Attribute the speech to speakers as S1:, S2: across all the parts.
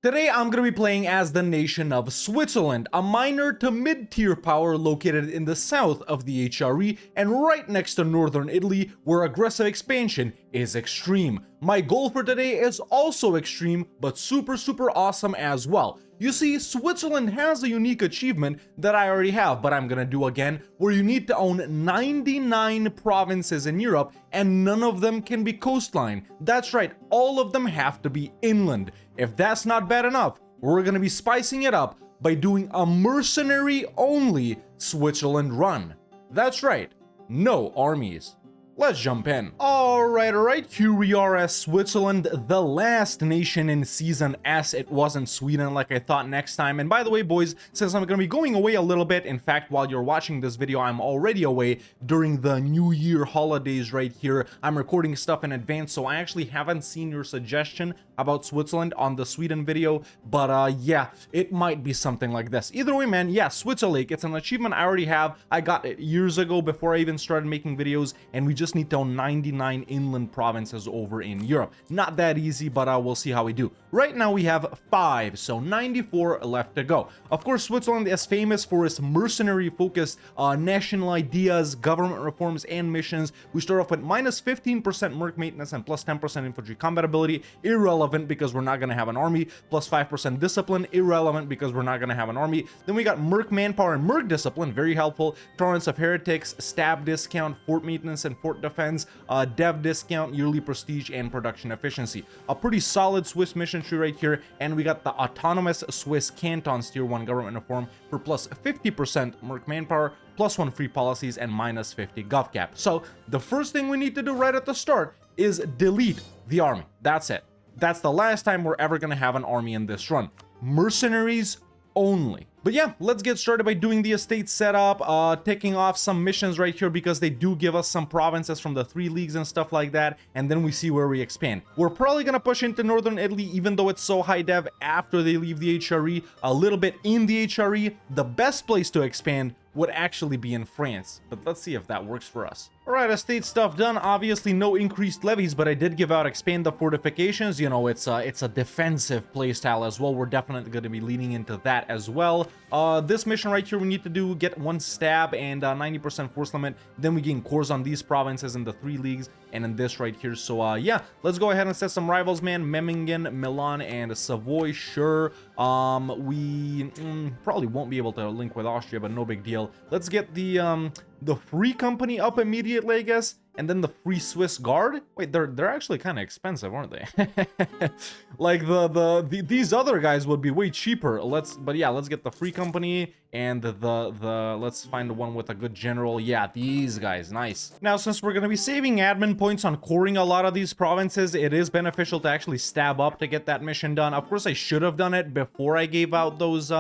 S1: Today I'm going to be playing as the nation of Switzerland, a minor to mid-tier power located in the south of the HRE and right next to northern Italy, where aggressive expansion is extreme. My goal for today is also extreme, but super awesome as well. You see, Switzerland has a unique achievement that I already have, but I'm gonna do again, where you need to own 99 provinces in Europe and none of them can be coastline. That's right, all of them have to be inland. If that's not bad enough, we're gonna be spicing it up by doing a mercenary-only Switzerland run. That's right, no armies. Let's jump in. Alright, here we are as Switzerland, the last nation in Season S. It wasn't Sweden like I thought next time. And by the way, boys, since I'm gonna be going away a little bit, in fact, while you're watching this video, I'm already away during the New Year holidays right here. I'm recording stuff in advance, so I actually haven't seen your suggestion about Switzerland on the Sweden video, but yeah, it might be something like this. Either way, man, yeah, Switzerland, it's an achievement I already have. I got it years ago before I even started making videos, and we just need to own 99 inland provinces over in Europe. Not that easy, but we'll see how we do. Right now we have 5, so 94 left to go. Of course, Switzerland is famous for its mercenary-focused national ideas, government reforms, and missions. We start off with minus 15% merc maintenance and plus 10% infantry combat ability. Irrelevant because we're not going to have an army. Plus 5% discipline. Irrelevant because we're not going to have an army. Then we got merc manpower and merc discipline. Very helpful. Tolerance of heretics, stab discount, fort maintenance and fort defense, dev discount, yearly prestige, and production efficiency. A pretty solid Swiss mission tree right here. And we got the autonomous Swiss cantons tier 1 government reform for plus 50% merc manpower, plus 1 free policies, and minus 50 gov cap. So the first thing we need to do right at the start is delete the army. That's it. That's the last time we're ever going to have an army in this run. Mercenaries only. But yeah, let's get started by doing the estate setup, taking off some missions right here because they do give us some provinces from the 3 leagues and stuff like that, and then we see where we expand. We're probably going to push into northern Italy even though it's so high dev after they leave the HRE, a little bit in the HRE. The best place to expand would actually be in France, but let's see if that works for us. Alright, estate stuff done. Obviously no increased levies, but I did give out expand the fortifications. You know, it's a defensive playstyle as well. We're definitely going to be leaning into that as well. This mission right here, we need to do get 1 stab and 90% force limit. Then we gain cores on these provinces in the 3 leagues and in this right here. So yeah, let's go ahead and set some rivals, man. Memmingen, Milan, and Savoy. Sure. We probably won't be able to link with Austria, but no big deal. Let's get the free company up immediately, I guess, and then the free Swiss guard. Wait, they're actually kind of expensive, aren't they? Like these other guys would be way cheaper. But yeah, let's get the free company and let's find the one with a good general. Yeah, these guys, nice. Now, since we're gonna be saving admin points on coring a lot of these provinces, it is beneficial to actually stab up to get that mission done. Of course, I should have done it before I gave out those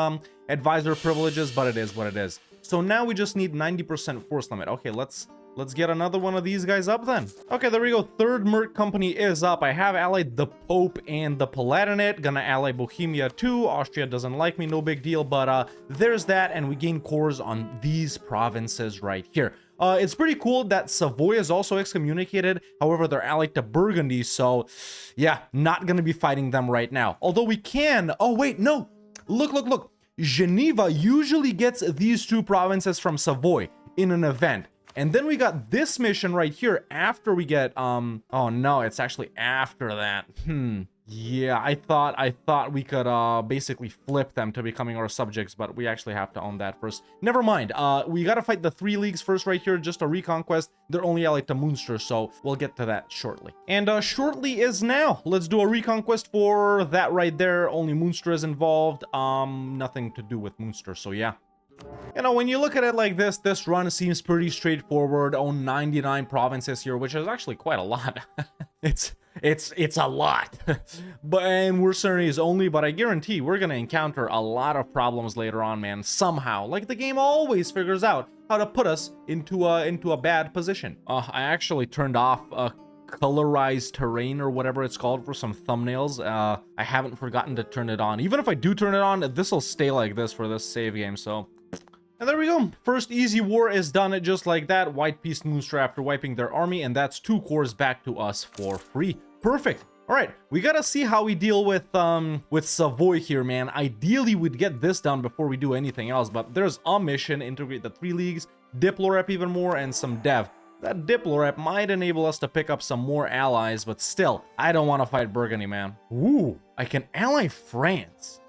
S1: advisor privileges, but it is what it is. So now we just need 90% force limit. Okay, let's get another one of these guys up then. Okay, there we go. 3rd Merc company is up. I have allied the Pope and the Palatinate. Gonna ally Bohemia too. Austria doesn't like me, no big deal, but there's that, and we gain cores on these provinces right here. It's pretty cool that Savoy is also excommunicated. However, they're allied to Burgundy, so yeah, not gonna be fighting them right now. Although we can. Oh wait, no. Look. Geneva usually gets these 2 provinces from Savoy in an event. And then we got this mission right here after we get, oh no, it's actually after that. Yeah, I thought we could basically flip them to becoming our subjects, but we actually have to own that first. Never mind. We gotta fight the 3 leagues first right here, just a reconquest. They're only allied to Munster, so we'll get to that shortly. And shortly is now. Let's do a reconquest for that right there. Only Munster is involved. Nothing to do with Munster, so yeah. You know, when you look at it like this run seems pretty straightforward. Own 99 provinces here, which is actually quite a lot. It's a lot. And we're mercenaries only, but I guarantee we're gonna encounter a lot of problems later on, man. Somehow, like the game always figures out how to put us into a bad position. I actually turned off colorized terrain or whatever it's called for some thumbnails. I haven't forgotten to turn it on. Even if I do turn it on, this will stay like this for this save game, so. And there we go. First easy war is done just like that. White Peace Munster after wiping their army, and that's 2 cores back to us for free. Perfect. All right, we gotta see how we deal with Savoy here, man. Ideally, we'd get this done before we do anything else, but there's a mission, integrate the 3 leagues, Diplorep even more, and some dev. That Diplorep might enable us to pick up some more allies, but still, I don't want to fight Burgundy, man. Ooh, I can ally France.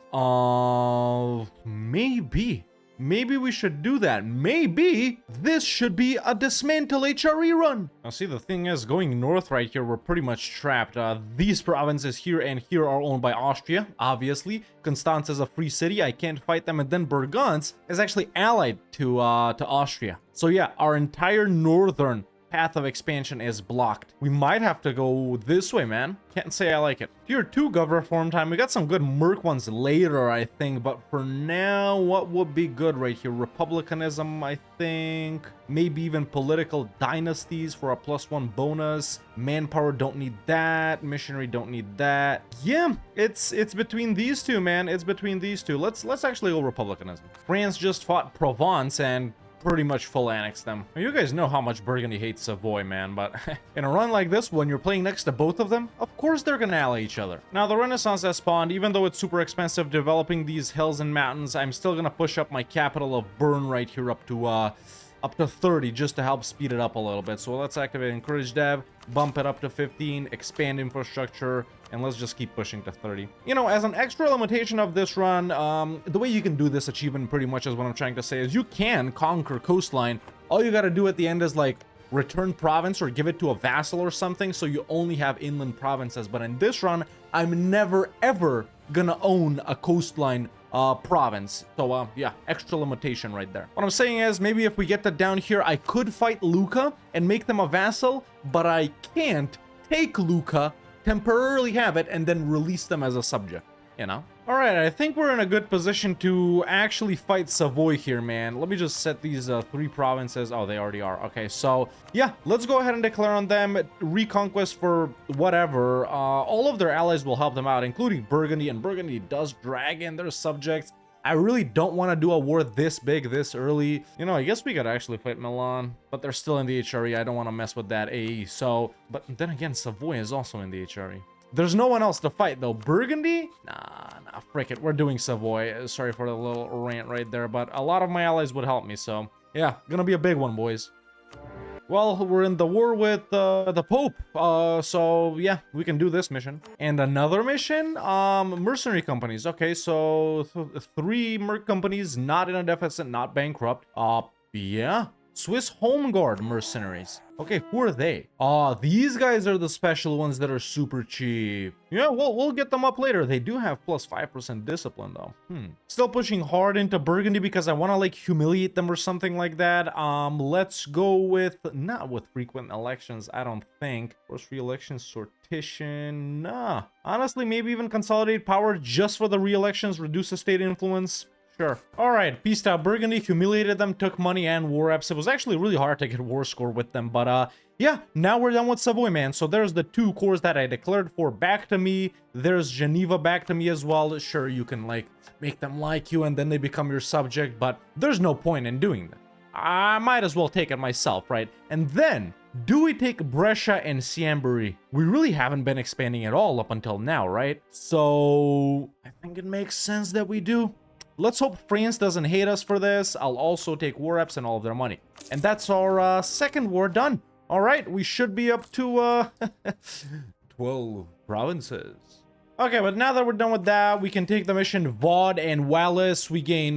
S1: Maybe. Maybe we should do that. Maybe this should be a dismantle HRE run. Now see, the thing is, going north right here, we're pretty much trapped. These provinces here and here are owned by Austria, obviously. Constance is a free city, I can't fight them. And then Burgance is actually allied to Austria. So yeah, our entire northern path of expansion is blocked. We might have to go this way, man. Can't say I like it. Tier 2 gov reform time. We got some good merc ones later, I think, but for now, what would be good right here? Republicanism, I think. Maybe even political dynasties for a +1 bonus. Manpower, don't need that. Missionary, don't need that. Yeah, it's between these two, man. It's between these two. Let's actually go republicanism. France just fought Provence and pretty much full annex them. You guys know how much Burgundy hates Savoy, man, but in a run like this, when you're playing next to both of them, of course they're gonna ally each other. Now, the Renaissance has spawned. Even though it's super expensive developing these hills and mountains, I'm still gonna push up my capital of Bern right here up to 30 just to help speed it up a little bit. So let's activate encourage dev, bump it up to 15, expand infrastructure, and let's just keep pushing to 30. You know, as an extra limitation of this run, the way you can do this achievement pretty much is what I'm trying to say is you can conquer coastline. All you got to do at the end is like return province or give it to a vassal or something, so you only have inland provinces. But in this run, I'm never ever gonna own a coastline province. So yeah, extra limitation right there. What I'm saying is, maybe if we get that down here, I could fight Lucca and make them a vassal, but I can't take Lucca, temporarily have it, and then release them as a subject, you know? All right, I think we're in a good position to actually fight Savoy here, man. Let me just set these 3 provinces. Oh, they already are. Okay, so yeah, let's go ahead and declare on them reconquest for whatever. All of their allies will help them out, including Burgundy, and Burgundy does drag in their subjects. I really don't want to do a war this big, this early. You know, I guess we could actually fight Milan, but they're still in the HRE. I don't want to mess with that AE. So, but then again, Savoy is also in the HRE. There's no one else to fight, though. Burgundy? Nah, frick it. We're doing Savoy. Sorry for the little rant right there, but a lot of my allies would help me, so yeah, gonna be a big one, boys. Well, we're in the war with the Pope, so yeah, we can do this mission. And another mission, mercenary companies. Okay, so 3 merc companies, not in a deficit, not bankrupt. Yeah. Swiss Home Guard mercenaries. Okay, who are they? These guys are the special ones that are super cheap. Yeah, we'll get them up later. They do have plus 5% discipline though. Still pushing hard into Burgundy because I want to like humiliate them or something like that. Let's go with, not with frequent elections, I don't think. Forced re-election sortition, nah. Honestly, maybe even consolidate power just for the re-elections, reduce the state influence. Sure. All right, peaced out Burgundy, humiliated them, took money and war reps. It was actually really hard to get war score with them, but yeah, now we're done with Savoy, man. So there's the 2 cores that I declared for back to me. There's Geneva back to me as well. Sure, you can like make them like you and then they become your subject, but there's no point in doing that. I might as well take it myself, right? And then, do we take Brescia and Ciambury? We really haven't been expanding at all up until now, right? So I think it makes sense that we do. Let's hope France doesn't hate us for this. I'll also take war reps and all of their money. And that's our second war done. All right, we should be up to 12 provinces. Okay, but now that we're done with that, we can take the mission Vaud and Wallis. We gain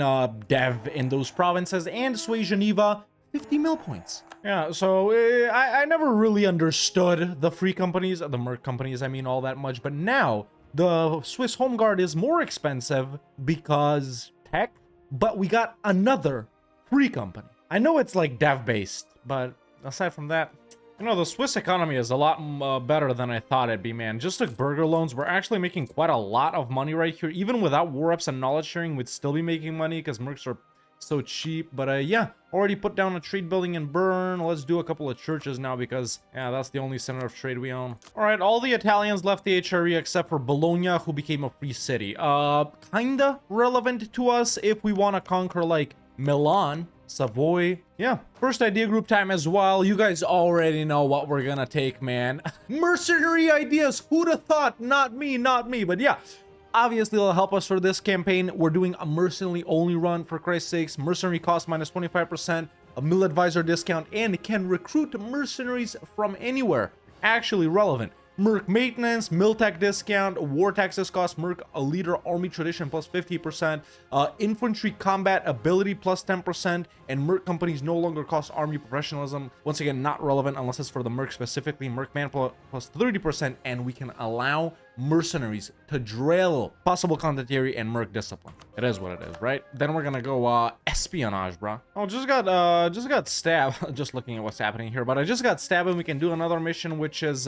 S1: dev in those provinces and sway Geneva 50 mil points. Yeah, so I never really understood the free companies, the merc companies, I mean, all that much. But now the Swiss Home Guard is more expensive because tech, but we got another free company. I know it's like dev-based, but aside from that, you know, the Swiss economy is a lot better than I thought it'd be, man. Just like burger loans, we're actually making quite a lot of money right here. Even without war ups and knowledge sharing, we'd still be making money because mercs are so cheap. But yeah, already put down a trade building in Bern. Let's do a couple of churches now because, yeah, that's the only center of trade we own. All right, all the Italians left the HRE except for Bologna, who became a free city. Kinda relevant to us if we want to conquer, like, Milan. Savoy. Yeah, first idea group time as well. You guys already know what we're gonna take, man. Mercenary ideas. Who'd have thought? Not me, not me. But yeah, obviously it'll help us for this campaign. We're doing a mercenary only run, for Christ's sakes. Mercenary cost minus 25%, a mill advisor discount, and can recruit mercenaries from anywhere. Actually relevant. Merc maintenance, mill tech discount, war taxes cost, Merc a leader army tradition plus 50%, infantry combat ability plus 10%, and Merc companies no longer cost army professionalism. Once again, not relevant unless it's for the Merc specifically. Merc man plus 30%, and we can allow mercenaries to drill possible condottieri and Merc discipline. It is what it is, right? Then we're gonna go espionage, bro. Oh, just got stabbed. Just looking at what's happening here, but I just got stabbed, and we can do another mission, which is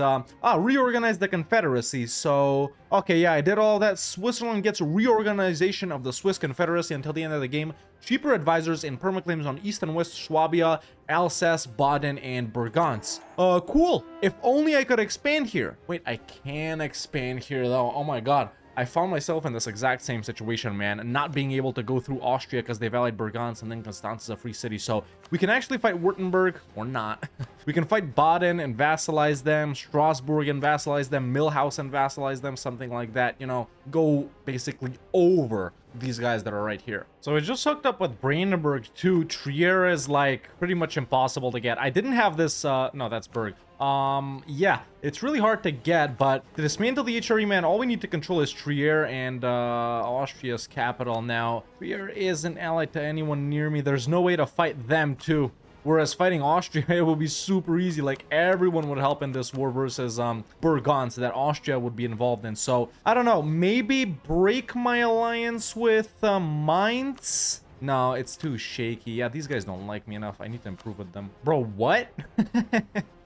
S1: reorganize the Confederacy. So okay, yeah, I did all that. Switzerland gets reorganization of the Swiss Confederacy until the end of the game. Cheaper advisors in permaclaims on East and West Swabia, Alsace, Baden, and Burgance. Cool. If only I could expand here. Wait, I can expand here though. Oh my god. I found myself in this exact same situation, man, not being able to go through Austria because they've allied Burgance, and then Constance is a free city. So we can actually fight Württemberg, or not. We can fight Baden and vassalize them, Strasbourg and vassalize them, Millhouse and vassalize them, something like that, you know, go basically over these guys that are right here. So I just hooked up with Brandenburg too. Trier is like pretty much impossible to get. I didn't have this, no, that's Berg. Yeah, it's really hard to get, but to dismantle the HRE, man, all we need to control is Trier and Austria's capital. Now, Trier isn't allied to anyone near me. There's no way to fight them too. Whereas fighting Austria, it would be super easy. Like, everyone would help in this war versus Burgance that Austria would be involved in. So, I don't know. Maybe break my alliance with Mainz? No, it's too shaky. Yeah, these guys don't like me enough. I need to improve with them. Bro, what?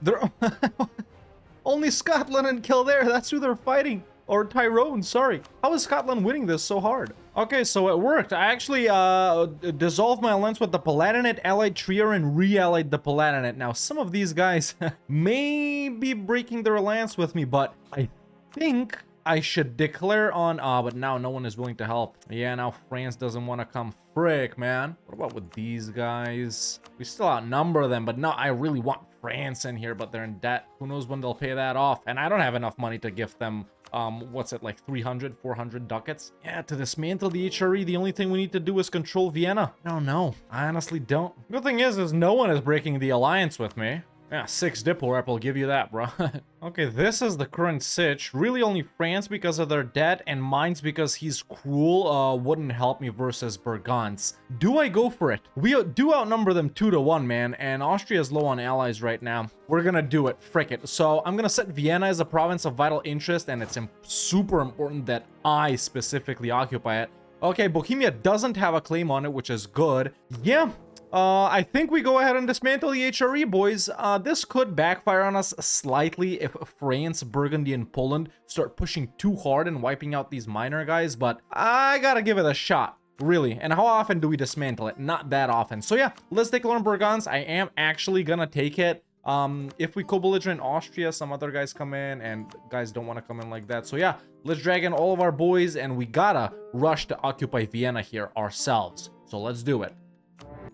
S1: They're only Scotland and Kildare. That's who they're fighting. Or Tyrone, sorry. How is Scotland winning this so hard? Okay, so it worked. I actually dissolved my alliance with the Palatinate, allied Trier, and re-allied the Palatinate. Now, some of these guys may be breaking their alliance with me, but I think I should declare on... but now no one is willing to help. Yeah, now France doesn't want to come. Frick, man. What about with these guys? We still outnumber them, but no, I really want France in here, but they're in debt. Who knows when they'll pay that off? And I don't have enough money to give them... what's it, like 300, 400 ducats? Yeah, to dismantle the HRE, the only thing we need to do is control Vienna. I don't know. I honestly don't. Good thing is no one is breaking the alliance with me. Yeah, 6 Diplo rep will give you that, bro. Okay, this is the current sitch. Really only France because of their debt, and Mainz because he's cruel wouldn't help me versus Burgance. Do I go for it? We do outnumber them 2-1, man, and Austria's low on allies right now. We're gonna do it. Frick it. So I'm gonna set Vienna as a province of vital interest, and it's super important that I specifically occupy it. Okay, Bohemia doesn't have a claim on it, which is good. Yeah. I think we go ahead and dismantle the HRE, boys. This could backfire on us slightly if France, Burgundy, and Poland start pushing too hard and wiping out these minor guys, but I gotta give it a shot, really. And how often do we dismantle it? Not that often. So yeah, let's take on Burgance. I am actually gonna take it. If we co-belligerent Austria, some other guys come in, and guys don't want to come in like that. So yeah, let's drag in all of our boys, and we gotta rush to occupy Vienna here ourselves. So let's do it.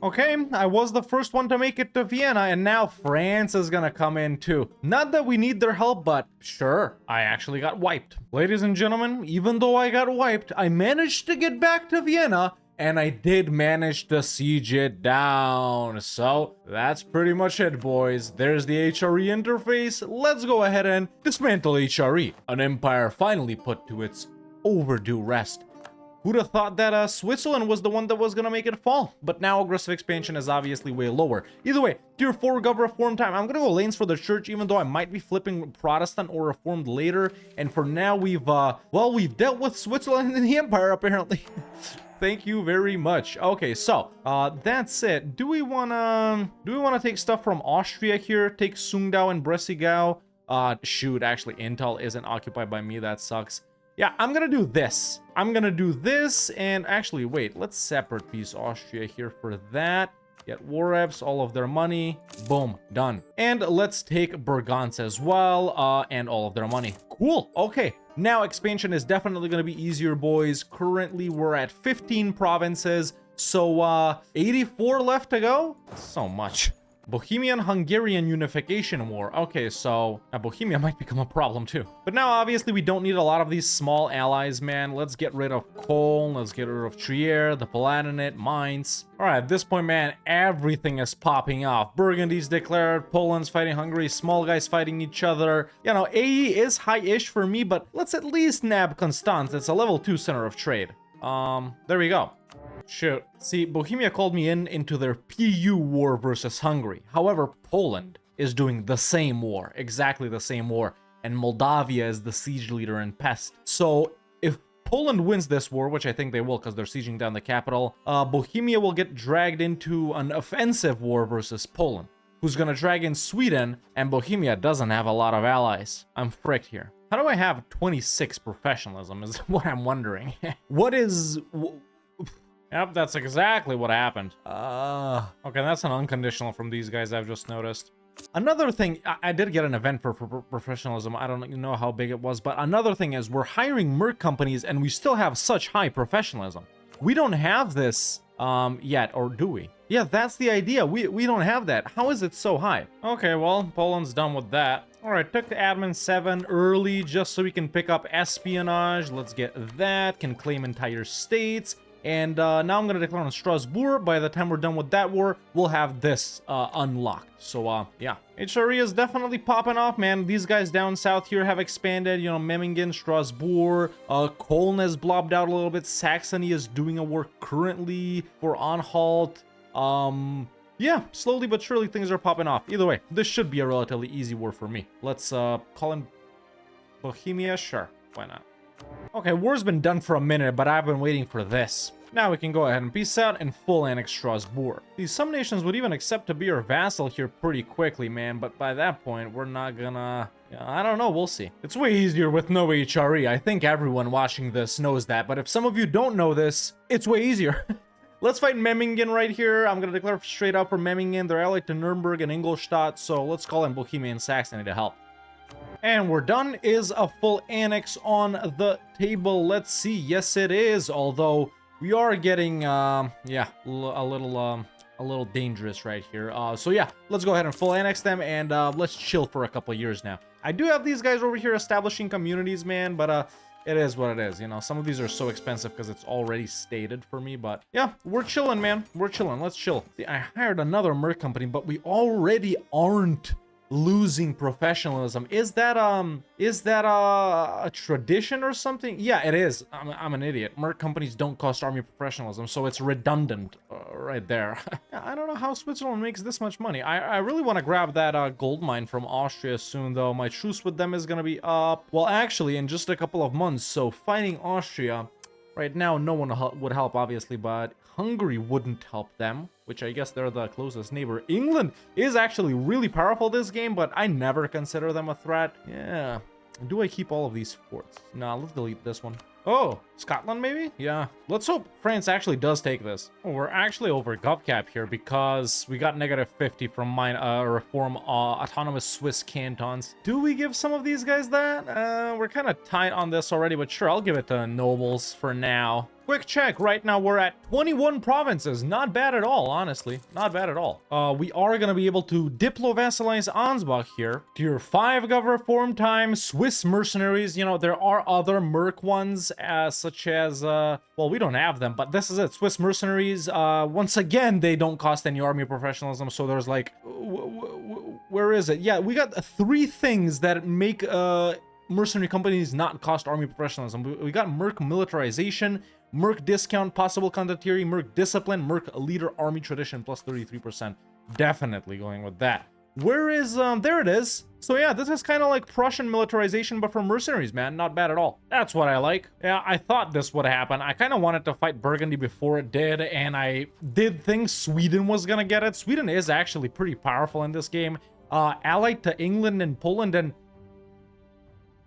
S1: Okay, I was the first one to make it to Vienna, and now France is gonna come in too. Not that we need their help, but sure, I actually got wiped. Ladies and gentlemen, even though I got wiped, I managed to get back to Vienna, and I did manage to siege it down. So that's pretty much it, boys. There's the HRE interface. Let's go ahead and dismantle HRE. An empire finally put to its overdue rest. Who'd have thought that Switzerland was the one that was gonna make it fall? But now aggressive expansion is obviously way lower. Either way, tier 4 gov reform time. I'm gonna go lanes for the church, even though I might be flipping Protestant or reformed later. And for now, we've dealt with Switzerland and the empire, apparently. Thank you very much. Okay, so that's it. Do we wanna take stuff from Austria here? Take Sundgau and Bressigau? Shoot, actually, Intel isn't occupied by me. That sucks. Yeah, I'm gonna do this. I'm gonna do this, and actually, wait, let's separate piece Austria here for that. Get war reps, all of their money. Boom, done. And let's take Burgance as well, and all of their money. Cool, okay. Now expansion is definitely gonna be easier, boys. Currently, we're at 15 provinces. So 84 left to go. So much. Bohemian-Hungarian unification war. Okay, so Bohemia might become a problem too. But now, obviously, we don't need a lot of these small allies, man. Let's get rid of Cologne. Let's get rid of Trier, the Palatinate, Mainz. All right, at this point, man, everything is popping off. Burgundy's declared, Poland's fighting Hungary, small guys fighting each other. You know, AE is high-ish for me, but let's at least nab Constance. It's a level 2 center of trade. There we go. Shoot. See, Bohemia called me into their PU war versus Hungary. However, Poland is doing the same war, exactly the same war, and Moldavia is the siege leader in Pest. So, if Poland wins this war, which I think they will because they're sieging down the capital, Bohemia will get dragged into an offensive war versus Poland, who's gonna drag in Sweden, and Bohemia doesn't have a lot of allies. I'm fricked here. How do I have 26 professionalism is what I'm wondering. What is... Yep, that's exactly what happened. Okay, that's an unconditional from these guys I've just noticed. Another thing, I did get an event for professionalism. I don't even know how big it was, but another thing is we're hiring merc companies and we still have such high professionalism. We don't have this yet, or do we? Yeah, that's the idea. We don't have that. How is it so high? Okay, well, Poland's done with that. All right, took the admin 7 early just so we can pick up espionage. Let's get that. Can claim entire states. And now I'm going to declare on Strasbourg. By the time we're done with that war, we'll have this unlocked. So, yeah. HRE is definitely popping off, man. These guys down south here have expanded. You know, Memmingen, Strasbourg. Cologne has blobbed out a little bit. Saxony is doing a war currently for Anhalt. Yeah, slowly but surely things are popping off. Either way, this should be a relatively easy war for me. Let's call in Bohemia. Sure, why not? Okay, war's been done for a minute, but I've been waiting for this. Now we can go ahead and peace out and full annex Strasbourg. Some nations would even accept to be our vassal here pretty quickly, man, but by that point, we're not gonna... I don't know, we'll see. It's way easier with no HRE. I think everyone watching this knows that, but if some of you don't know this, it's way easier. Let's fight Memmingen right here. I'm gonna declare straight up for Memmingen. They're allied to Nuremberg and Ingolstadt, so let's call in Bohemia and Saxony to help. And we're done. Is a full annex on the table? Let's see. Yes, it is. Although we are getting, yeah, a little dangerous right here. So yeah, let's go ahead and full annex them and let's chill for a couple years now. I do have these guys over here establishing communities, man, but it is what it is. You know, some of these are so expensive because it's already stated for me. But yeah, we're chilling, man. We're chilling. Let's chill. See, I hired another merc company, but we already aren't losing professionalism. Is that a tradition or something? Yeah, it is. I'm an idiot. Merc companies don't cost army professionalism, so it's redundant right there. Yeah, I don't know how Switzerland makes this much money. I really want to grab that gold mine from Austria soon, though. My truce with them is gonna be up, well, actually in just a couple of months. So fighting Austria right now, no one would help, obviously, but Hungary wouldn't help them, which I guess they're the closest neighbor. England is actually really powerful this game, but I never consider them a threat. Yeah. Do I keep all of these forts? Nah, let's delete this one. Oh, Scotland maybe? Yeah. Let's hope France actually does take this. Oh, we're actually over GovCap here because we got -50 from mine reform autonomous Swiss cantons. Do we give some of these guys that? We're kind of tight on this already, but sure, I'll give it to nobles for now. Quick check, right now we're at 21 provinces. Not bad at all, honestly. Not bad at all. We are going to be able to diplo-vassalize Ansbach here. Tier 5 gov reform time, Swiss mercenaries. You know, there are other merc ones, such as, well, we don't have them, but this is it. Swiss mercenaries, once again, they don't cost any army professionalism, so there's like, where is it? Yeah, we got 3 things that make, mercenary companies not cost army professionalism. We got merc militarization, merc discount, possible condottieri, merc discipline, merc leader army tradition plus 33%. Definitely going with that. Where is, there it is. So yeah, this is kind of like Prussian militarization, but for mercenaries, man. Not bad at all. That's what I like. Yeah, I thought this would happen. I kind of wanted to fight Burgundy before it did, and I did think Sweden was gonna get it. Sweden is actually pretty powerful in this game. Allied to England and Poland and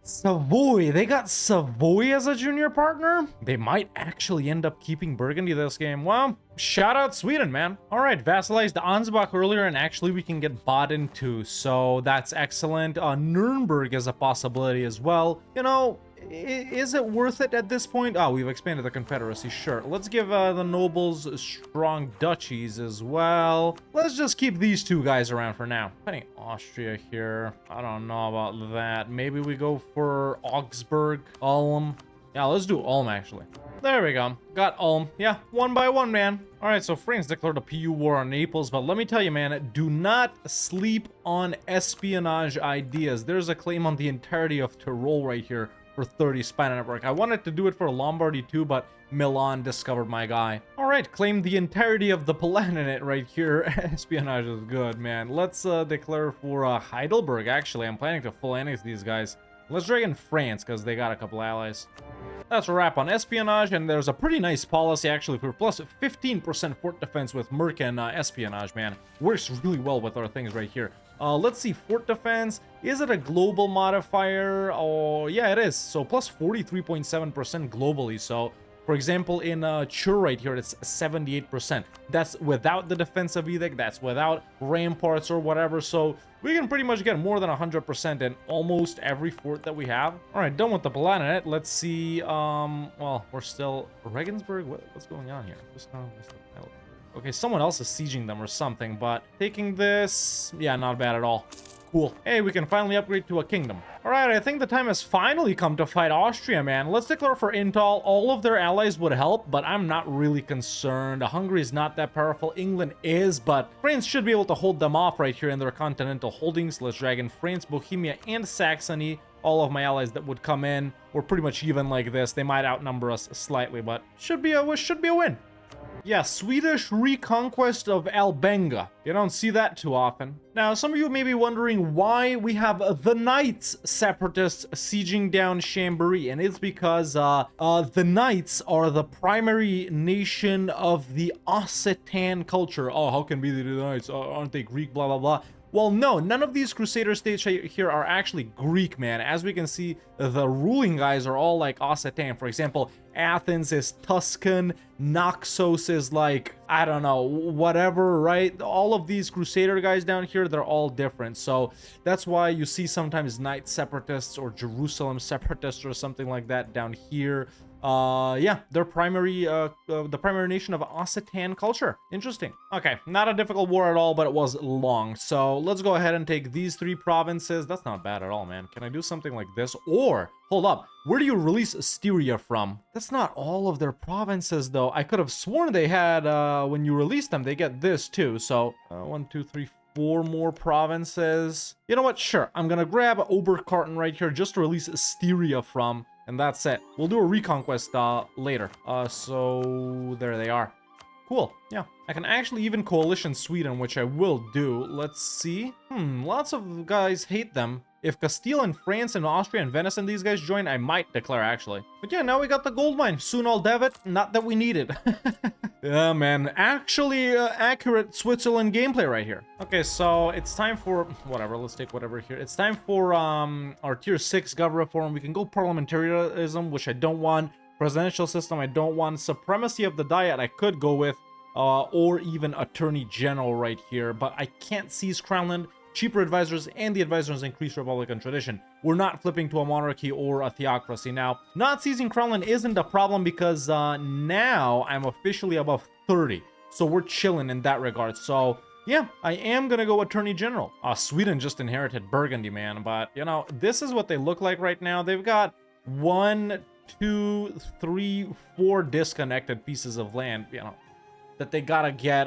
S1: Savoy. They got Savoy as a junior partner. They might actually end up keeping Burgundy this game. Well, shout out Sweden, man. All right, vassalized Ansbach earlier, and actually we can get Baden too, so that's excellent. Nuremberg is a possibility as well. You know, is it worth it at this point? Oh, we've expanded the Confederacy, sure. Let's give the nobles strong duchies as well. Let's just keep these two guys around for now. Putting Austria here. I don't know about that. Maybe we go for Augsburg, Ulm. Yeah, let's do Ulm, actually. There we go. Got Ulm. Yeah, one by one, man. All right, so France declared a PU war on Naples, but let me tell you, man, do not sleep on espionage ideas. There's a claim on the entirety of Tyrol right here for 30 spy network. I wanted to do it for Lombardy too, but Milan discovered my guy. All right, claim the entirety of the Palatinate right here. Espionage is good, man. Let's declare for Heidelberg, actually. I'm planning to full annex these guys. Let's drag in France, because they got a couple allies. That's a wrap on espionage, and there's a pretty nice policy, actually, for plus 15% fort defense with Merc and espionage, man. Works really well with our things right here. Let's see, fort defense. Is it a global modifier? Oh, yeah, it is. So plus 43.7% globally. So, for example, in Chur right here, it's 78%. That's without the defensive edict. That's without ramparts or whatever. So we can pretty much get more than 100% in almost every fort that we have. All right, done with the Palatinate. Let's see. Well, we're still Regensburg. What's going on here? Okay, someone else is sieging them or something, but taking this, yeah, not bad at all. Cool. Hey, we can finally upgrade to a kingdom. All right, I think the time has finally come to fight Austria, man. Let's declare for Intal. All of their allies would help, but I'm not really concerned. Hungary is not that powerful. England is, but France should be able to hold them off right here in their continental holdings. Let's drag in France, Bohemia, and Saxony. All of my allies that would come in. We're pretty much even like this. They might outnumber us slightly, but should be a win. Yeah, Swedish reconquest of Albenga. You don't see that too often. Now, some of you may be wondering why we have the Knights separatists sieging down Chambéry, and it's because the Knights are the primary nation of the Occitan culture. Oh, how can be the Knights? Aren't they Greek? Blah, blah, blah. Well, no, none of these Crusader states here are actually Greek, man. As we can see, the ruling guys are all like Occitan. For example, Athens is Tuscan, Naxos is like, I don't know, whatever, right? All of these Crusader guys down here, they're all different. So that's why you see sometimes Knight separatists or Jerusalem separatists or something like that down here. Yeah, they're the primary nation of Occitan culture. Interesting. Okay, not a difficult war at all, but it was long. So let's go ahead and take these 3 provinces. That's not bad at all, man. Can I do something like this? Or, hold up, where do you release Styria from? That's not all of their provinces, though. I could have sworn they had, when you release them, they get this too. So, 1, 2, 3, 4 more provinces. You know what? Sure, I'm gonna grab Oberkarten right here just to release Styria from. And that's it. We'll do a reconquest later. So there they are. Cool. Yeah. I can actually even coalition Sweden, which I will do. Let's see. Lots of guys hate them. If Castile and France and Austria and Venice and these guys join, I might declare, actually. But yeah, now we got the gold mine. Soon I'll dev it. Not that we need it. Yeah, man. Actually, accurate Switzerland gameplay right here. Okay, so it's time for... Whatever, let's take whatever here. It's time for our tier 6 gov reform. We can go parliamentarism, which I don't want. Presidential system, I don't want. Supremacy of the Diet, I could go with. Or even Attorney General right here. But I can't seize Crownland. Cheaper advisors and the advisors increase Republican tradition. We're not flipping to a monarchy or a theocracy. Now, not seizing Crownland isn't a problem because now I'm officially above 30. So we're chilling in that regard. So yeah, I am gonna go Attorney General. Sweden just inherited Burgundy, man. But you know, this is what they look like right now. They've got 1, 2, 3, 4 disconnected pieces of land, you know, that they gotta get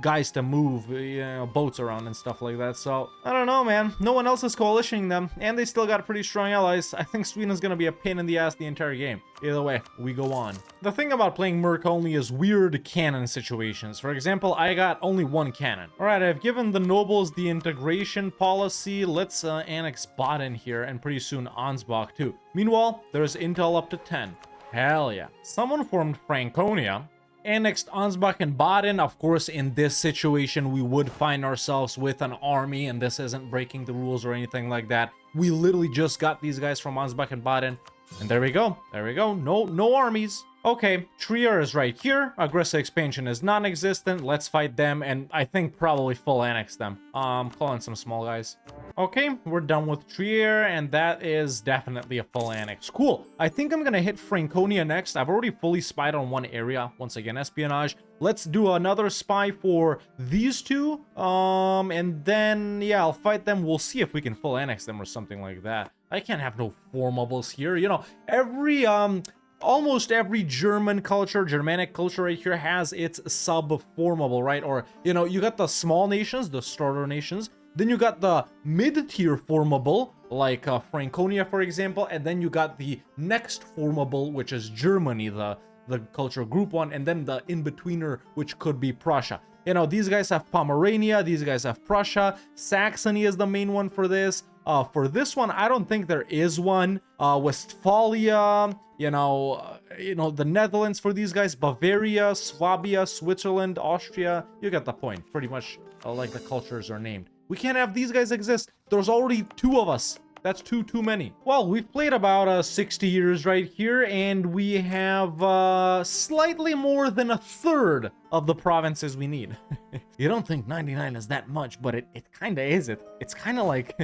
S1: guys to move, you know, boats around and stuff like that. So I don't know, man. No one else is coalitioning them, and they still got pretty strong allies. I think Sweden's gonna be a pain in the ass the entire game. Either way, we go on. The thing about playing Merc only is weird cannon situations. For example, I got only 1 cannon. All right, I've given the nobles the integration policy. Let's annex Baden here, and pretty soon Ansbach too. Meanwhile, there's intel up to 10. Hell yeah. Someone formed Franconia. Annexed Ansbach and Baden. Of course, in this situation, we would find ourselves with an army, and this isn't breaking the rules or anything like that. We literally just got these guys from Ansbach and Baden, and there we go. There we go. No armies. Okay, Trier is right here. Aggressive expansion is non-existent. Let's fight them, and I think probably full annex them. Calling some small guys. Okay, we're done with Trier, and that is definitely a full annex. Cool. I think I'm gonna hit Franconia next. I've already fully spied on one area. Once again, espionage. Let's do another spy for these two. And then, yeah, I'll fight them. We'll see if we can full annex them or something like that. I can't have no formables here. You know, almost every German culture, Germanic culture right here has its sub-formable, right? Or, you know, you got the small nations, the starter nations. Then you got the mid-tier formable, like Franconia, for example. And then you got the next formable, which is Germany, the culture group one. And then the in-betweener, which could be Prussia. You know, these guys have Pomerania, these guys have Prussia. Saxony is the main one for this. For this one, I don't think there is one. Westphalia, you know, the Netherlands for these guys, Bavaria, Swabia, Switzerland, Austria. You get the point. Pretty much like the cultures are named. We can't have these guys exist. There's already 2 of us. That's too many. Well, we've played about 60 years right here, and we have slightly more than a third of the provinces we need. You don't think 99 is that much, but it kind of is. It's kind of like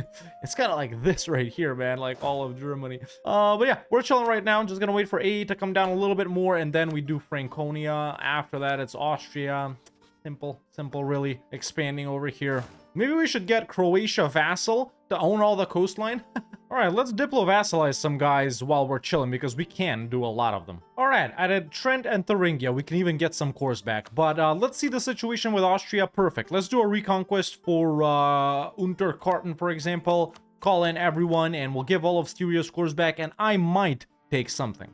S1: this right here, man, like all of Germany. But yeah, we're chilling right now. Just gonna wait for A to come down a little bit more, and then we do Franconia. After that, it's Austria. Simple, really. Expanding over here. Maybe we should get Croatia vassal to own all the coastline. All right, let's diplo-vassalize some guys while we're chilling, because we can do a lot of them. All right, I did Trent and Thuringia. We can even get some cores back. But let's see the situation with Austria. Perfect. Let's do a reconquest for Unterkarten, for example. Call in everyone, and we'll give all of Styria's cores back, and I might take something.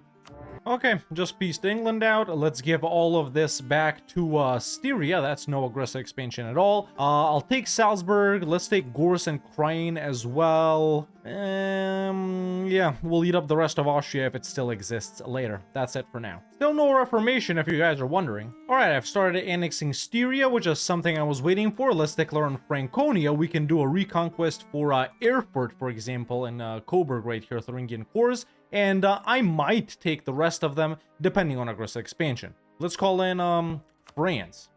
S1: Okay, just pieced England out. Let's give all of this back to Styria. That's no aggressive expansion at all. I'll take Salzburg. Let's take Gors and Krain as well. Yeah, we'll eat up the rest of Austria if it still exists later. That's it for now. Still no Reformation, if you guys are wondering. Alright, I've started annexing Styria, which is something I was waiting for. Let's declare on Franconia. We can do a reconquest for Erfurt, for example, and Coburg right here, Thuringian cores. And I might take the rest of them, depending on aggressive expansion. Let's call in France.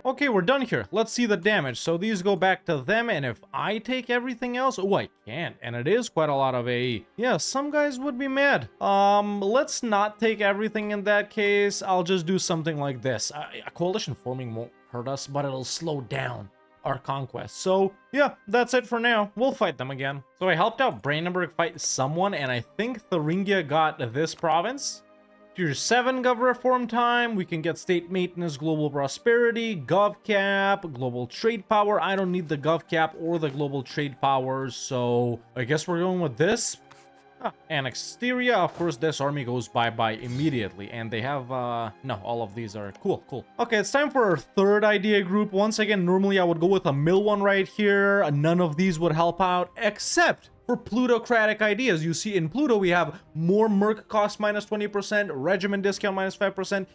S1: Okay, we're done here. Let's see the damage. So these go back to them, and if I take everything else... Oh, I can't, and it is quite a lot of AE. Yeah, some guys would be mad. Let's not take everything in that case. I'll just do something like this. A coalition forming won't hurt us, but it'll slow down our conquest. So, yeah, that's it for now. We'll fight them again. So I helped out Brandenburg fight someone, and I think Thuringia got this province. Tier 7 Gov Reform time. We can get State Maintenance, Global Prosperity, Gov Cap, Global Trade Power. I don't need the Gov Cap or the Global Trade Powers, so I guess we're going with this. Annex Styria. Of course, this army goes bye-bye immediately, and they have, no, all of these are cool. Okay, it's time for our third idea group. Once again, normally I would go with a mill one right here. None of these would help out, except for plutocratic ideas. You see, in Pluto, we have more merc cost minus 20%, regiment discount minus 5%,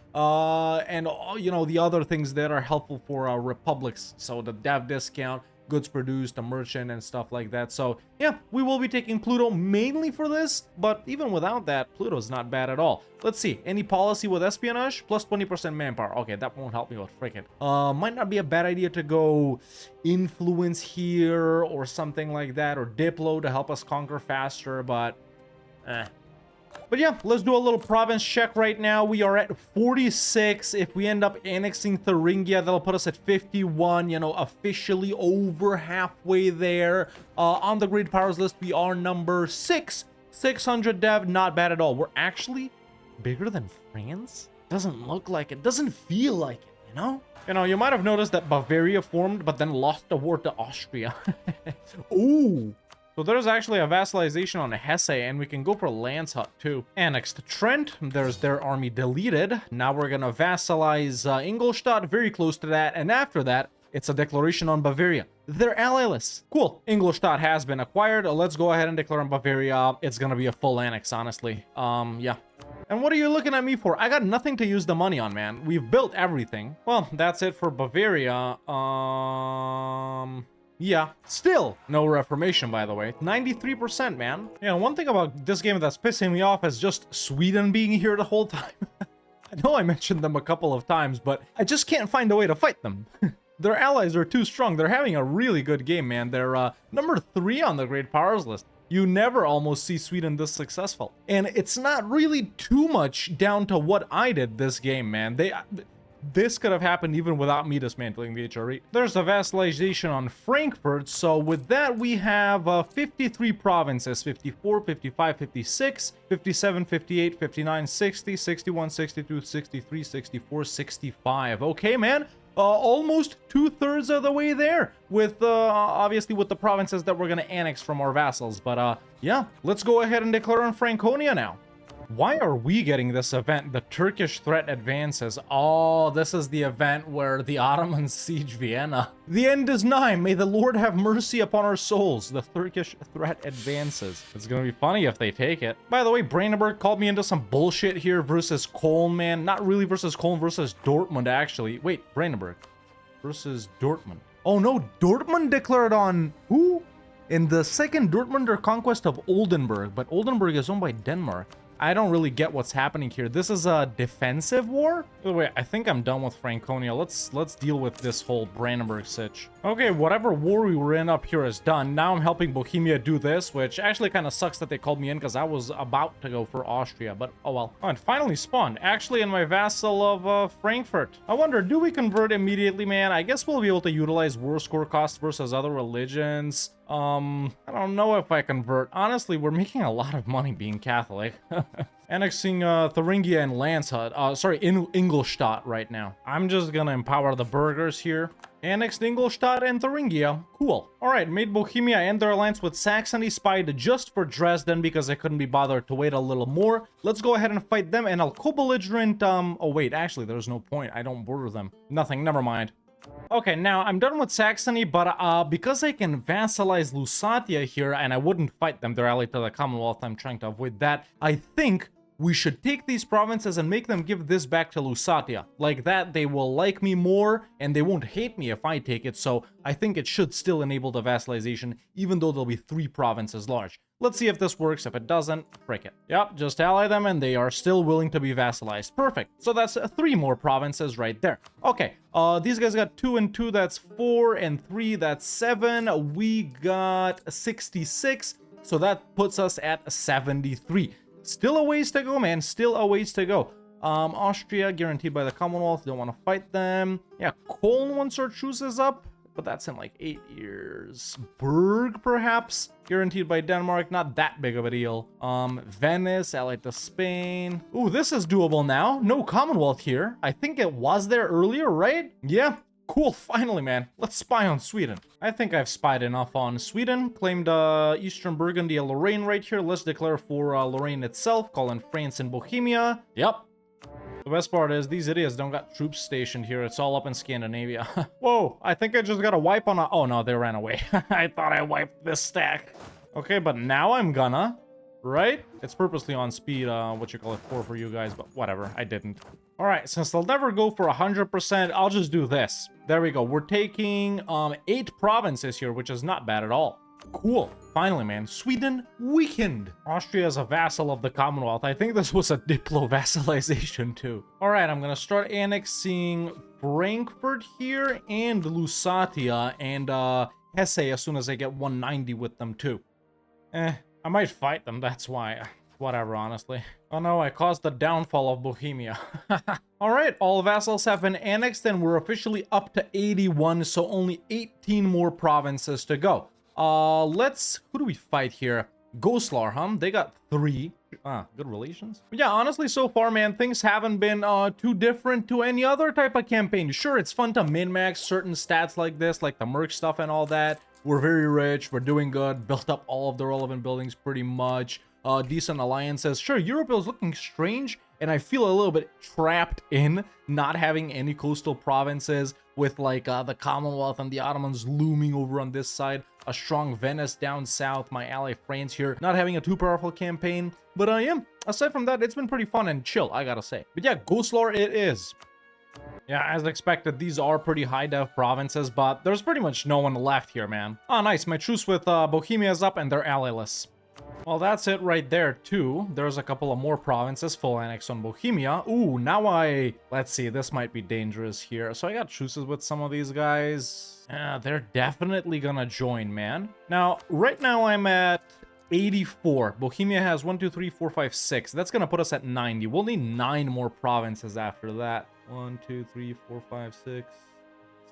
S1: and, you know, the other things that are helpful for republics. So the dev discount, goods produced, a merchant, and stuff like that. So yeah, we will be taking Pluto mainly for this, but even without that, Pluto's not bad at all. Let's see, any policy with espionage? Plus 20% manpower. Okay, that won't help me with frickin'. Might not be a bad idea to go influence here or something like that, or Diplo to help us conquer faster, but But yeah, let's do a little province check right now. We are at 46. If we end up annexing Thuringia, that'll put us at 51, you know, officially over halfway there. On the great powers list, we are number 6. 600 dev, not bad at all. We're actually bigger than France? Doesn't look like it. Doesn't feel like it, you know? You know, you might have noticed that Bavaria formed, but then lost the war to Austria. Ooh. So there's actually a vassalization on Hesse, and we can go for Landshut too. Annexed Trent, there's their army deleted. Now we're gonna vassalize Ingolstadt, very close to that, and after that, it's a declaration on Bavaria. They're allyless. Cool. Ingolstadt has been acquired. Let's go ahead and declare on Bavaria. It's gonna be a full annex, honestly. Yeah. And what are you looking at me for? I got nothing to use the money on, man. We've built everything. Well, that's it for Bavaria. Yeah, still no reformation, by the way. 93%, man. Yeah, one thing about this game that's pissing me off is just Sweden being here the whole time. I know I mentioned them a couple of times, but I just can't find a way to fight them. Their allies are too strong. They're having a really good game, man. They're number 3 on the great powers list. You never almost see Sweden this successful. And it's not really too much down to what I did this game, man. This could have happened even without me dismantling the HRE. There's a vassalization on Frankfurt, so with that we have 53 provinces, 54, 55, 56, 57, 58, 59, 60, 61, 62, 63, 64, 65. Okay, man. Almost 2/3 of the way there with, obviously with the provinces that we're going to annex from our vassals. But, yeah, let's go ahead and declare on Franconia now. Why are we getting this event? The Turkish threat advances. Oh, this is the event where the Ottomans siege Vienna. The end is nigh. May the Lord have mercy upon our souls. The Turkish threat advances. It's gonna be funny if they take it. By the way, Brandenburg called me into some bullshit here versus Köln, man. Not really versus Köln, versus Dortmund, actually. Wait, Brandenburg versus Dortmund. Oh no, Dortmund declared on who? In the second Dortmunder conquest of Oldenburg, but Oldenburg is owned by Denmark. I don't really get what's happening here. This is a defensive war? By the way, I think I'm done with Franconia. Let's deal with this whole Brandenburg sitch. Okay, whatever war we were in up here is done. Now I'm helping Bohemia do this, which actually kind of sucks that they called me in because I was about to go for Austria, but oh well. Oh, and finally spawned, actually in my vassal of Frankfurt. I wonder, do we convert immediately, man? I guess we'll be able to utilize war score cost versus other religions. I don't know if I convert. Honestly, we're making a lot of money being Catholic. Annexing Thuringia and Landshut. Sorry, Ingolstadt right now. I'm just gonna empower the burghers here. Annexed Ingolstadt and Thuringia. Cool. Alright, made Bohemia end their alliance with Saxony, spied just for Dresden because I couldn't be bothered to wait a little more. Let's go ahead and fight them, and I'll co-belligerent, oh wait, actually, there's no point. I don't border them. Nothing, never mind. Okay, now I'm done with Saxony, but because I can vassalize Lusatia here and I wouldn't fight them, they're allied to the Commonwealth, I'm trying to avoid that. I think we should take these provinces and make them give this back to Lusatia. Like that, they will like me more and they won't hate me if I take it, so I think it should still enable the vassalization, even though there'll be 3 provinces large. Let's see if this works. If it doesn't, frick it. Yep, just ally them and they are still willing to be vassalized. Perfect. So that's 3 more provinces right there. Okay, these guys got 2 and 2, that's 4, and 3, that's 7. We got 66, so that puts us at 73. Still a ways to go, man. Still a ways to go. Austria, guaranteed by the Commonwealth. Don't want to fight them. Yeah, Köln once our truce is up, but that's in like 8 years. Berg, perhaps? Guaranteed by Denmark. Not that big of a deal. Venice, allied to Spain. Ooh, this is doable now. No Commonwealth here. I think it was there earlier, right? Yeah. Cool, finally, man. Let's spy on Sweden. I think I've spied enough on Sweden. Claimed Eastern Burgundy and Lorraine right here. Let's declare for Lorraine itself. Call in France and Bohemia. Yep. The best part is these idiots don't got troops stationed here. It's all up in Scandinavia. Whoa, I think I just got a wipe on a... Oh, no, they ran away. I thought I wiped this stack. Okay, but now I'm gonna... Right? It's purposely on speed, 4 for you guys, but whatever, I didn't. Alright, since they'll never go for 100%, I'll just do this. There we go. We're taking 8 provinces here, which is not bad at all. Cool. Finally, man. Sweden weakened. Austria is a vassal of the Commonwealth. I think this was a diplo-vassalization too. Alright, I'm gonna start annexing Frankfurt here and Lusatia and Hesse as soon as I get 190 with them too. I might fight them, that's why. Whatever, honestly. Oh no, I caused the downfall of Bohemia. Alright, all vassals have been annexed and we're officially up to 81, so only 18 more provinces to go. Who do we fight here? Goslar, huh? They got 3. Good relations. But yeah, honestly, so far, man, things haven't been too different to any other type of campaign. Sure, it's fun to min-max certain stats like this, like the merc stuff and all that. We're very rich, we're doing good, built up all of the relevant buildings pretty much. Decent alliances. Sure, Europe is looking strange, and I feel a little bit trapped in not having any coastal provinces with like the Commonwealth and the Ottomans looming over on this side. A strong Venice down south, my ally France here, not having a too powerful campaign. But yeah, aside from that, it's been pretty fun and chill, I gotta say. But yeah, Goslar it is. Yeah, as expected, these are pretty high-dev provinces, but there's pretty much no one left here, man. Oh, nice. My truce with Bohemia is up, and they're allyless. Well, that's it right there, too. There's a couple of more provinces, full annex on Bohemia. Ooh, let's see, this might be dangerous here. So I got truces with some of these guys. Yeah, they're definitely gonna join, man. Now, right now I'm at 84. Bohemia has 1, 2, 3, 4, 5, 6. That's gonna put us at 90. We'll need 9 more provinces after that. 1, 2, 3, 4, 5, 6,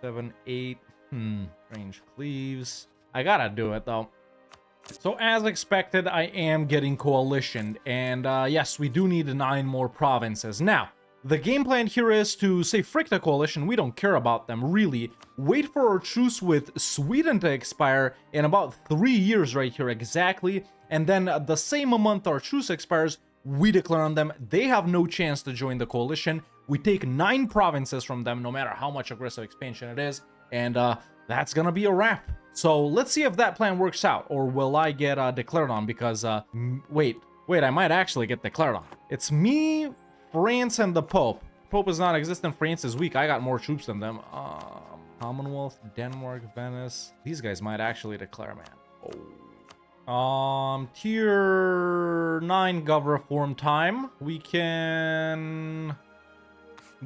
S1: 7, 8. Strange cleaves. I gotta do it, though. So, as expected, I am getting coalitioned. And, yes, we do need 9 more provinces. Now, the game plan here is to say, frick the coalition, we don't care about them, really. Wait for our truce with Sweden to expire in about 3 years right here exactly. And then the same month our truce expires, we declare on them. They have no chance to join the coalition. We take 9 provinces from them, no matter how much aggressive expansion it is. And that's gonna be a wrap. So let's see if that plan works out. Or will I get declared on? Because, wait, I might actually get declared on. It's me, France, and the Pope. Pope is non-existent. France is weak. I got more troops than them. Commonwealth, Denmark, Venice. These guys might actually declare, man. Oh. Tier 9 gov reform time. We can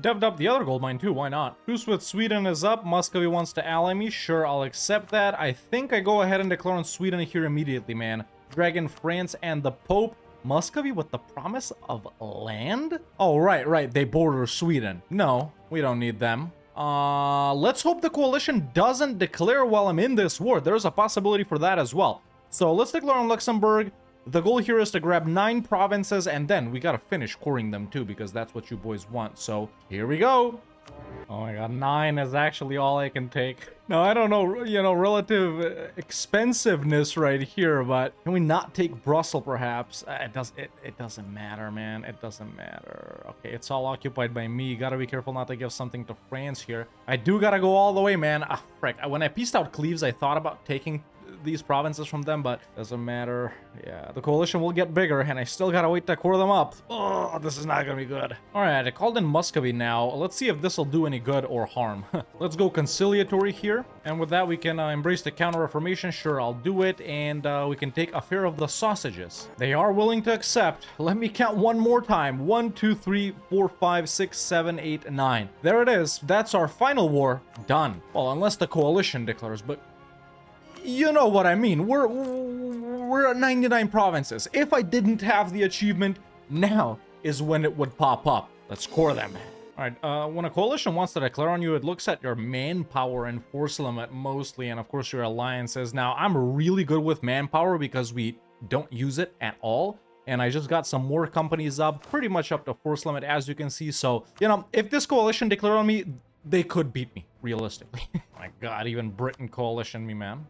S1: devved up the other gold mine too, why not? Truce with Sweden is up. Muscovy wants to ally me. Sure, I'll accept that. I think I go ahead and declare on Sweden here immediately, man. Dragon, France, and the Pope. Muscovy with the promise of land? Oh, right. They border Sweden. No, we don't need them. Let's hope the coalition doesn't declare while I'm in this war. There's a possibility for that as well. So let's declare on Luxembourg. The goal here is to grab 9 provinces, and then we gotta finish coring them too, because that's what you boys want. So here we go. Oh my god, 9 is actually all I can take. Now, I don't know, you know, relative expensiveness right here, but can we not take Brussels, perhaps? It doesn't matter, man. It doesn't matter. Okay, it's all occupied by me. Gotta be careful not to give something to France here. I do gotta go all the way, man. Ah, frick. When I pieced out Cleves, I thought about taking these provinces from them, but doesn't matter. Yeah, the coalition will get bigger, and I still gotta wait to core them up. Oh, this is not gonna be good. All right, I called in Muscovy now. Let's see if this will do any good or harm. Let's go conciliatory here, and with that we can embrace the counter-reformation. Sure, I'll do it, and we can take Affair of the Sausages. They are willing to accept. Let me count one more time. 1, 2, 3, 4, 5, 6, 7, 8, 9. There it is. That's our final war. Done. Well, unless the coalition declares, but you know what I mean. We're at 99 provinces. If I didn't have the achievement, now is when it would pop up. Let's core them. All right, when a coalition wants to declare on you, it looks at your manpower and force limit mostly, and of course your alliances. Now, I'm really good with manpower because we don't use it at all, and I just got some more companies up, pretty much up to force limit, as you can see. So, you know, if this coalition declared on me, they could beat me, realistically. My god, even Britain coalition me, man.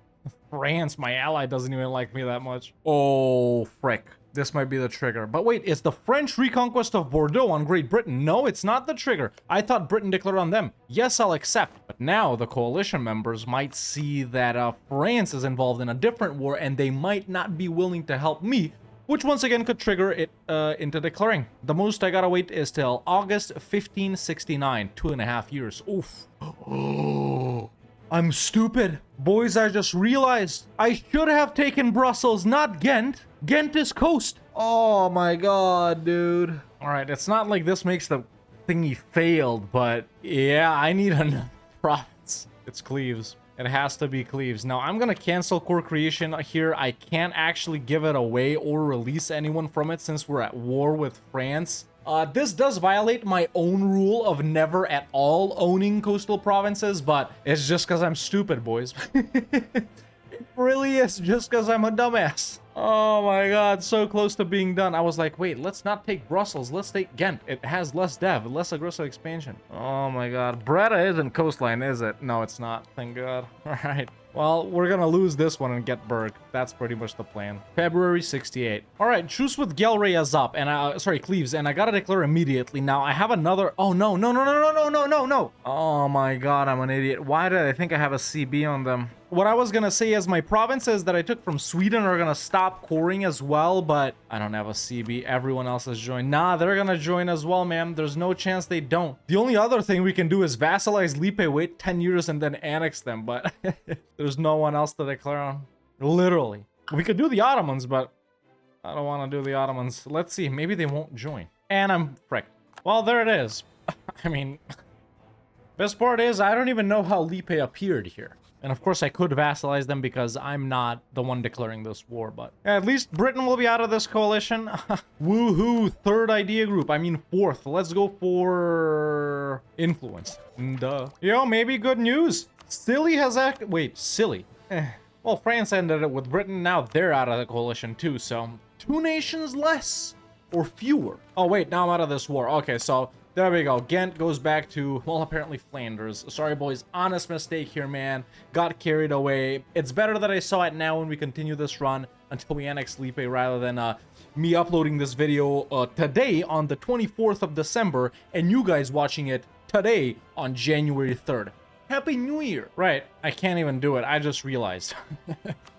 S1: France, my ally, doesn't even like me that much. Oh, frick. This might be the trigger. But wait, it's the French reconquest of Bordeaux on Great Britain. No, it's not the trigger. I thought Britain declared on them. Yes, I'll accept. But now the coalition members might see that France is involved in a different war, and they might not be willing to help me, which once again could trigger it into declaring. The most I gotta wait is till August 1569, 2.5 years. Oof. Oh. I'm stupid. Boys, I just realized I should have taken Brussels, not Ghent. Ghent is coast. Oh my god, dude. All right, it's not like this makes the thingy failed, but yeah, I need another province. It's Cleves. It has to be Cleves. Now, I'm gonna cancel core creation here. I can't actually give it away or release anyone from it since we're at war with France. This does violate my own rule of never at all owning coastal provinces, but it's just because I'm stupid, boys. It really is just because I'm a dumbass. Oh my god, so close to being done. I was like, wait, let's not take Brussels, let's take Ghent. It has less dev, less aggressive expansion. Oh my god, Breda isn't coastline, is it? No, it's not, thank god. All right. Well, we're gonna lose this one and get Berg. That's pretty much the plan. February 68. All right, truce with Gelre is up, and sorry, Cleves, and I gotta declare immediately. Now, I have another. Oh no! Oh my god, I'm an idiot. Why did I think I have a CB on them? What I was gonna say is my provinces that I took from Sweden are gonna stop coring as well, but I don't have a CB. Everyone else has joined. Nah, they're gonna join as well, man. There's no chance they don't. The only other thing we can do is vassalize Lippe, wait 10 years, and then annex them, but there's no one else to declare on. Literally. We could do the Ottomans, but I don't want to do the Ottomans. Let's see, maybe they won't join. And I'm fricked. Well, there it is. I mean, best part is I don't even know how Lippe appeared here. And of course I could vassalize them because I'm not the one declaring this war, but at least Britain will be out of this coalition. Woohoo, third idea group. I mean fourth. Let's go for influence. Duh. Yo, maybe good news. Silly has wait, silly. Well, France ended it with Britain. Now they're out of the coalition too, so 2 nations less or fewer. Oh wait, now I'm out of this war. Okay, so there we go. Ghent goes back to, well, apparently Flanders. Sorry, boys. Honest mistake here, man. Got carried away. It's better that I saw it now when we continue this run until we annex Lippe rather than me uploading this video today on the 24th of December and you guys watching it today on January 3rd. Happy New Year. Right. I can't even do it. I just realized.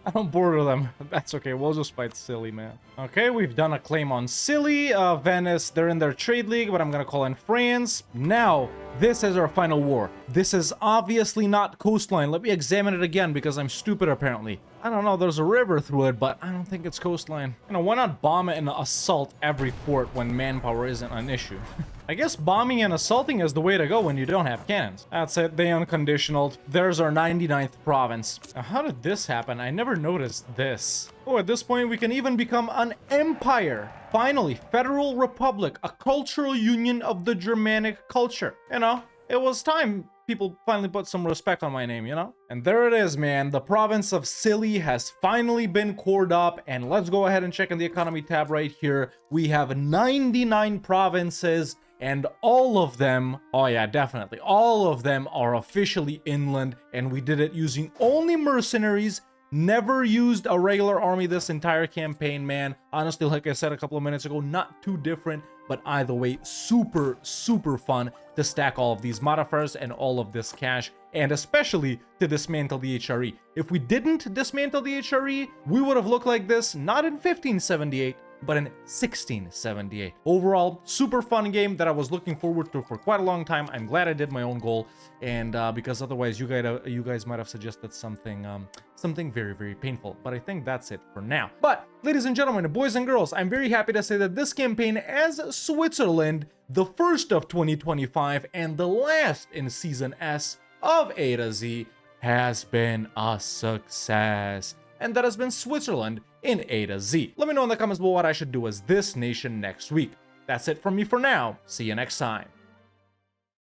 S1: I don't border them. That's okay. We'll just fight Silly, man. Okay, we've done a claim on Silly. Venice, they're in their trade league, but I'm gonna call in France. Now, this is our final war. This is obviously not coastline. Let me examine it again because I'm stupid apparently. I don't know, there's a river through it, but I don't think it's coastline. You know, why not bomb it and assault every fort when manpower isn't an issue? I guess bombing and assaulting is the way to go when you don't have cannons. That's it, they unconditionaled. There's our 99th province. Now, how did this happen? I never noticed this. Oh, at this point we can even become an empire. Finally, Federal Republic, a cultural union of the Germanic culture. You know, it was time people finally put some respect on my name, you know? And there it is, man. The province of Silly has finally been cored up, and let's go ahead and check in the economy tab right here. We have 99 provinces, and all of them, oh yeah, definitely, all of them are officially inland, and we did it using only mercenaries. Never used a regular army this entire campaign, man. Honestly, like I said a couple of minutes ago, not too different, but either way, super, super fun to stack all of these modifiers and all of this cash, and especially to dismantle the HRE. If we didn't dismantle the HRE, we would have looked like this, not in 1578, but in 1678. Overall, super fun game that I was looking forward to for quite a long time. I'm glad I did my own goal, and because otherwise you guys might have suggested something something very, very painful. But I think that's it for now. But ladies and gentlemen, boys and girls, I'm very happy to say that this campaign as Switzerland, the first of 2025 and the last in Season S of A to Z, has been a success. And that has been Switzerland in A to Z. Let me know in the comments below what I should do as this nation next week. That's it from me for now. See you next time.